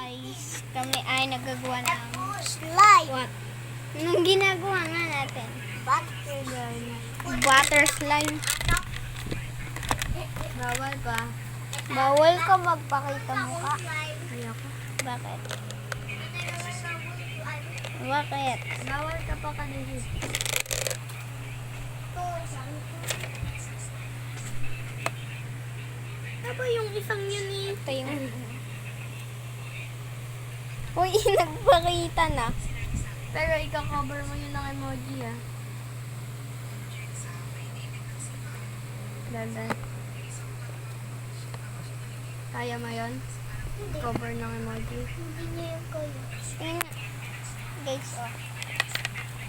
Guys, kami ay nagagawa ng Slide. what? Anong ginagawa nga natin? Butter. Butter slime. Bawal pa. Bawal ka magpakita mukha. Ayoko. Bakit? Bakit? Bawal ka pa kanina. Ano ba yung isang yun eh? Ito yung... Uy, nagpakita na. Pero ika-cover mo yun ng emoji ah. Dadan. Kaya mo yun? Cover ng emoji. Hindi niya yung kayo. Tingnan nga. Guys, oh.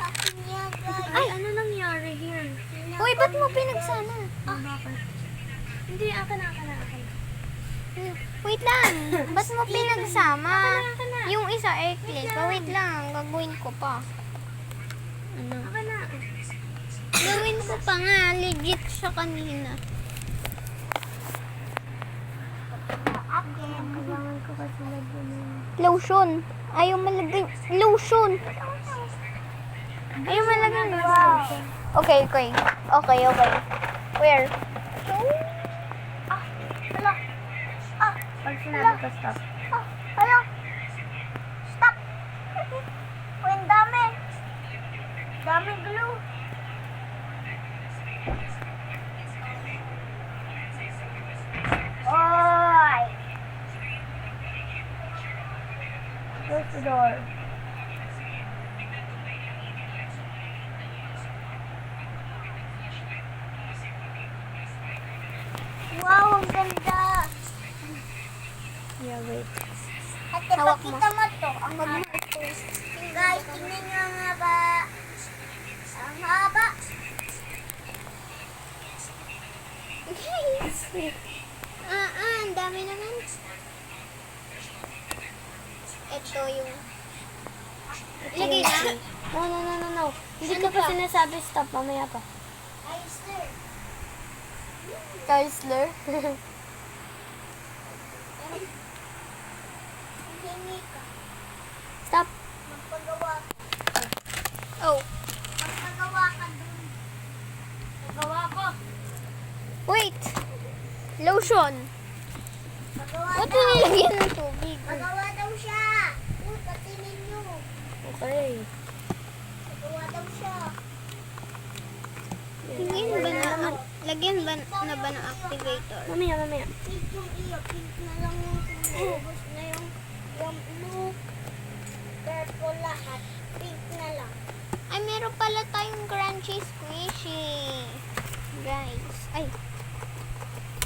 Akin niya, guys. Ay, ano nangyari here? Uy, ba't mo pinagsama? Bakit? Hindi, akin na. Wait lang. Ba't mo pinagsama? Akin na. Yung isa ay click. Wait lang. Gagawin ko pa. Ano? Akin na. Gawin ko pa nga. Legit siya kanina. Kailangan ko kasi lagyan yun. Lotion. Ayaw malagay. Lotion. Ayaw malagay. Wow. Okay. Where? Pag sinabi ko stop. Hala. Stop. Uy, ang dami. Dami glue. Oy. Close the door. Wow, ang ganda. Yeah, wait. Ate, Hawak mo. pakita mo to. Ang haba. Guys, tingnan nyo ang haba. Ang haba. Guys. Ang dami naman. Ito yung... Lagay na. No. Hindi Ano ko pa pa? sinasabi stop. Mamaya pa. Ay, sir. Kaisler? Hingi ka. Stop. Magpagawa ka. Oh. Magpagawa ka dun. Nagawa ko. Wait. Lotion. Nagawa Ba't mo nilagyan ng tubig? Nagawa daw siya. Patinin nyo. Okay. Nagawa daw siya. Lagyan ba ng activator? Mamaya. Pink yung iyo. Pink na lang yung ubos na yung blue. Purple lahat. Pink na lang. Ay, meron pala tayong crunchy squishy. Guys. Ay.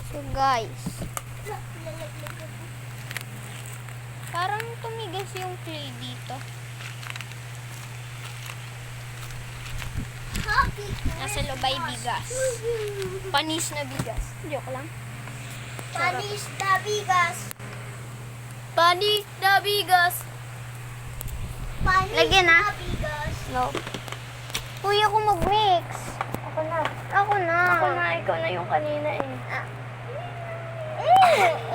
So, guys. Parang tumigas yung clay dito. Nasa loob ay bigas. Panis na bigas. Joke lang. Panis na bigas. Panis na bigas. Panis Lagyan na. bigas. No. Uy, ako mag-mix. Ako na. Ako na. Ikaw na yung kanina eh.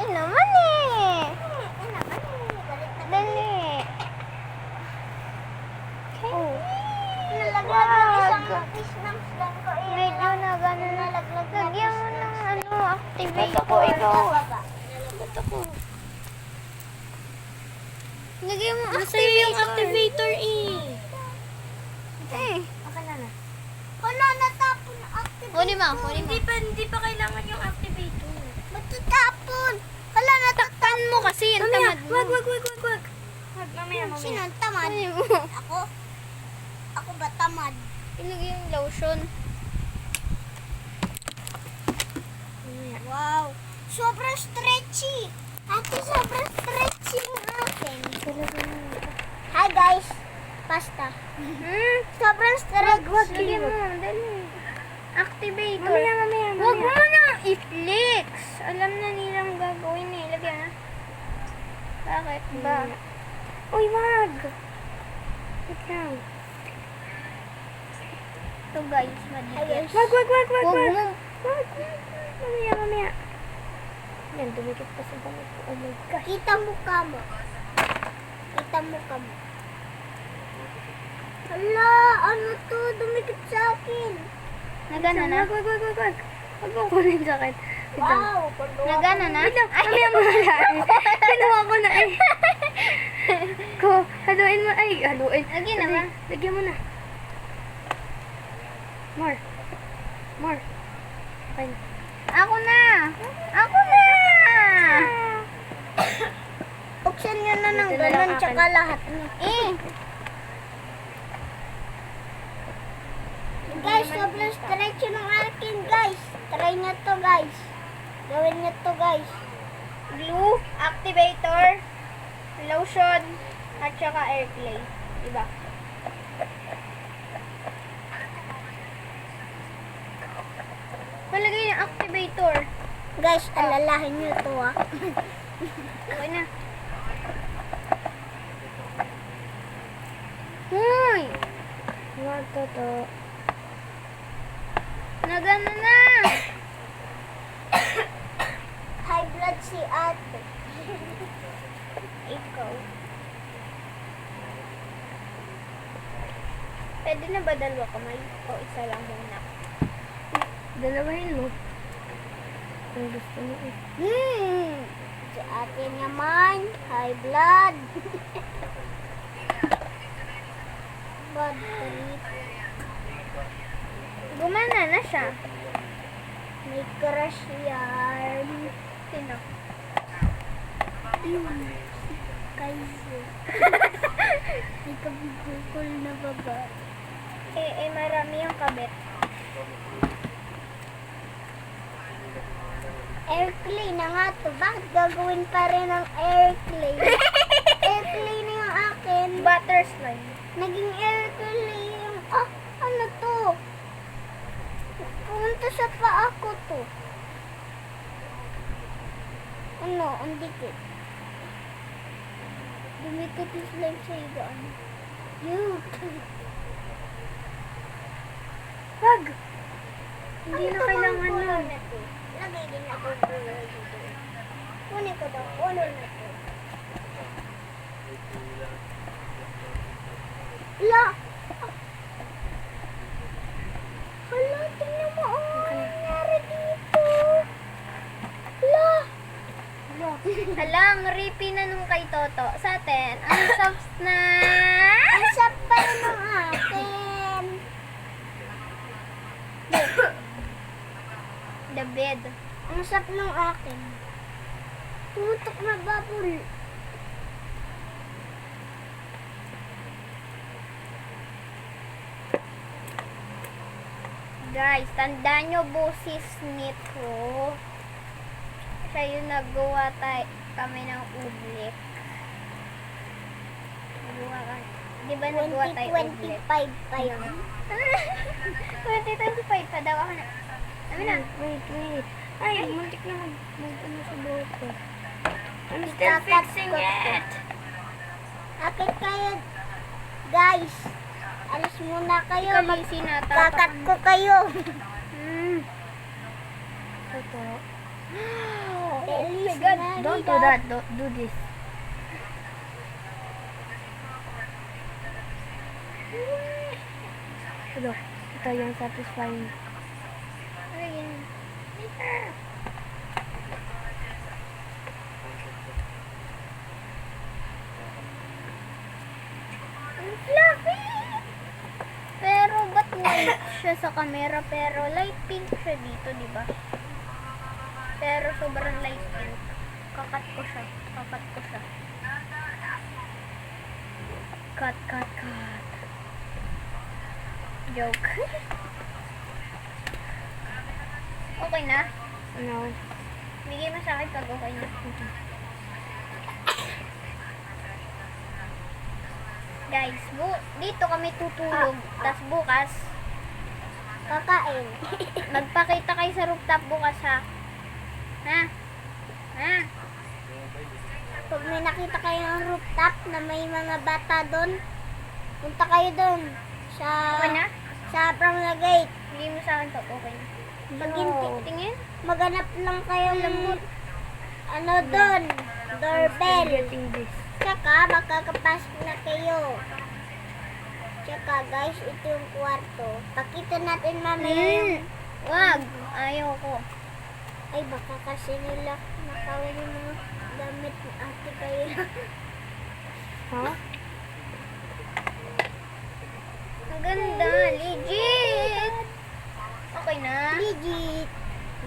Naman eh. Dali. Okay. Oh. Nalaglag ng isang Wag. piece ng slam ko eh. Medyo na gano'n. Lagyan mo ng activator. Ba't ako? Lagyan mo Nasa'yo yung activator eh. Eh. Akin na. Wala, natapon ang activator. Kunin mo. Hindi pa kailangan yung activator. Matatapon. Wala, natakpan mo kasi. Ang tamad mo. Wag. Mamaya. Sino ang tamad? Ako? Ako ba tamad? Ilagay yung lotion. Wow. Sobrang stretchy. Ate, sobrang stretchy ng akin. Hi guys. Pasta. Sobrang stretchy. Wag, Lagyan mo. wag. Dali. Activator. Mamaya. Huwag mo na i-flex. Alam na nilang gagawin eh. Lagyan na. Bakit ba? Uy, wag. Wait lang. Ito guys, madigas. Wag. Huwag mo. Mamaya. Yan, dumikit pa sa damit ko. Oh my God. Kita mukha mo. Pakita mo ka mo. Hala, ano to? Dumikit sa akin. Nagana na? Wag. Huwag mong kunin sa akin. Wow, Nagana na? Wait lang, mamaya mo na lang. Kinuha ko na eh. Haluin mo. Ay, haluin. Lagyan na ba? Lagyan mo na. More. Okay na. Ako na! Ako na! Buksan nyo na ng Ito na lang ganun, akin. tsaka lahat niyo. Guys, sobrang stretch yun ng akin, guys. Try nyo to, guys. Gawin nyo to, guys. Glue, activator, lotion, at saka air clay. Diba? Palagay yung activator. Guys, alalahin nyo to, ah. Okay na. Hoy! Huwag to. Nagana na! High blood si ate. Ikaw. Pwede na ba dalawa kamay? O isa lang muna? Dalawahin mo. Kung gusto mo eh. Si ate naman, high blood. Bad trip. Gumana na siya. May crush yarn. Sino? Kaiso. May kabibukol na baba. Marami yung kabit. Air clay na nga to. Bakit gagawin pa rin ng air clay? Air clay na yung akin. Butter slime. Naging air clay yung... Ah, ano to? Pumunta sa paa ko to. Ano? Ang dikit. Dumikit yung slime sa igaan. Wag! Hindi na kailangan nun. nun. Lagay din ako color dito. Kunin ko daw color na to. La! Hala, tingnan mo. Oh, ano nangyari dito? La! Hala, ang rippy na nung kay Toto. Sa atin, ang soft na... Ang sarap pa rin ng akin. The bed. Ang sarap ng akin. Tutok na bubble. Guys, tandaan nyo busis nito. Siya yung naggawa kami ng ublik. Nagawa kami. Di ba nagawa tayo ublik? 2025 pa yun. 2025 pa daw ako na. Sabi na. Wait. Ay, muntik na mag-ano sa buhok ko. I'm still Kakat fixing ko to. it. Akit kayo, guys. Alis muna kayo. Ikaw yung sinatatak. Kakat ko kayo. Toto. Oh my God. Don't do that. Don't do this. Ito yung satisfying. Ayun. Ang fluffy! Pero ba't white siya sa camera pero light pink siya dito, di ba? Pero sobrang light pink. Kakat ko siya. Cut. Joke. Okay na? Ano? Bigay mo sa akin pag okay na. Guys, dito kami tutulog. Tas bukas, Kakain. magpakita kayo sa rooftop bukas ha. Ha? Pag may nakita kayo ng rooftop na may mga bata doon, punta kayo doon. Okay na? Sa Prangla Gate. Bigay mo sa akin pag okay na. Tingin? Maganap lang kayo ng ano doon. Doorbell. Getting this. Tsaka, makakapasok na kayo. Tsaka, guys, ito yung kwarto. Pakita natin mamaya yung... Wag. Ayaw ko. Ay, baka kasi nila nakawin yung mga damit ni ate kayo. Ha? Ang ganda. Legit. Okay na. Legit.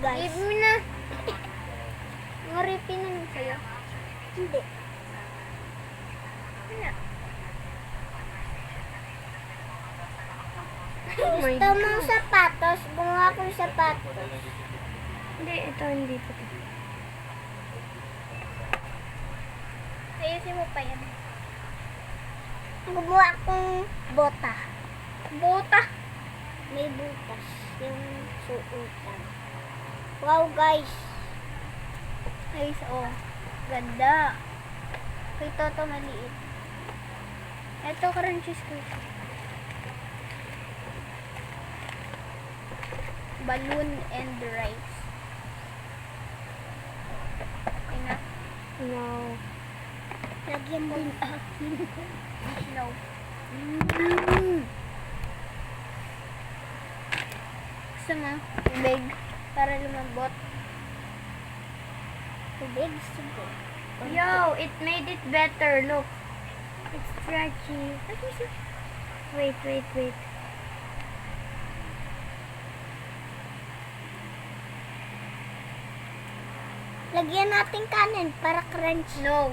Guys. Give mo na. Ngoripin naman sa'yo. Hindi. Ano? Gusto mong sapatos? Gumawa ko ng sapatos. Hindi, ito hindi pa. Ayusin mo pa yan. Gumawa akong bota. Bota. May butas. Yung suotan. Wow, guys. Ayos, oh. Ganda. Ito to maliit. Ito crunchy squish. Balloon and rice. Okay na? No. Lagyan mo yung akin. No. Gusto mo? Tubig. Para lumambot. Tubig, sige. Yo, it made it better. Look. It's stretchy. Wait, wait, wait. Lagyan natin kanin para crunch. No.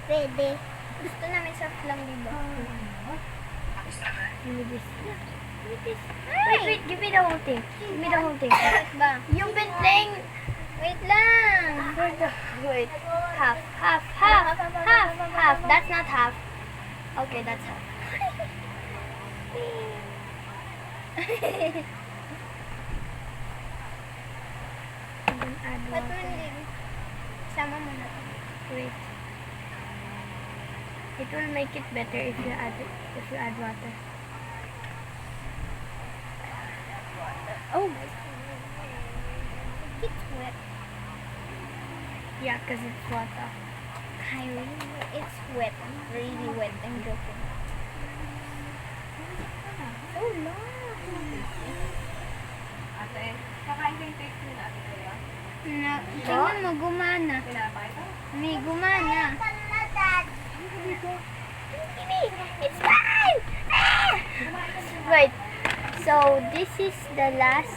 Pwede. Gusto namin soft lang, diba? Give me this. Wait, Wait, wait. Give me the whole thing. Give me the whole thing. Bakit ba? You've been playing. Wait lang. Wait. Half, half, half, half, half. That's not half. Okay, that's half. And then add Ba't mo water. hindi? Sama mo na. Wait. It will make it better if you add water. Oh my God. It's wet. Yeah, because it's water. Kylie, it's wet. Really wet. I'm joking. So long. Na, tingnan mo, gumana. May gumana. It's fine! Right. So this is the last.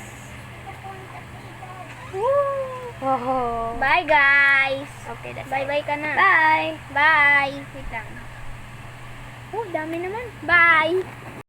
Oh. Bye, guys. Okay, that's Bye-bye ka na. Bye. Bye. Wait lang. Oh, dami naman. Bye.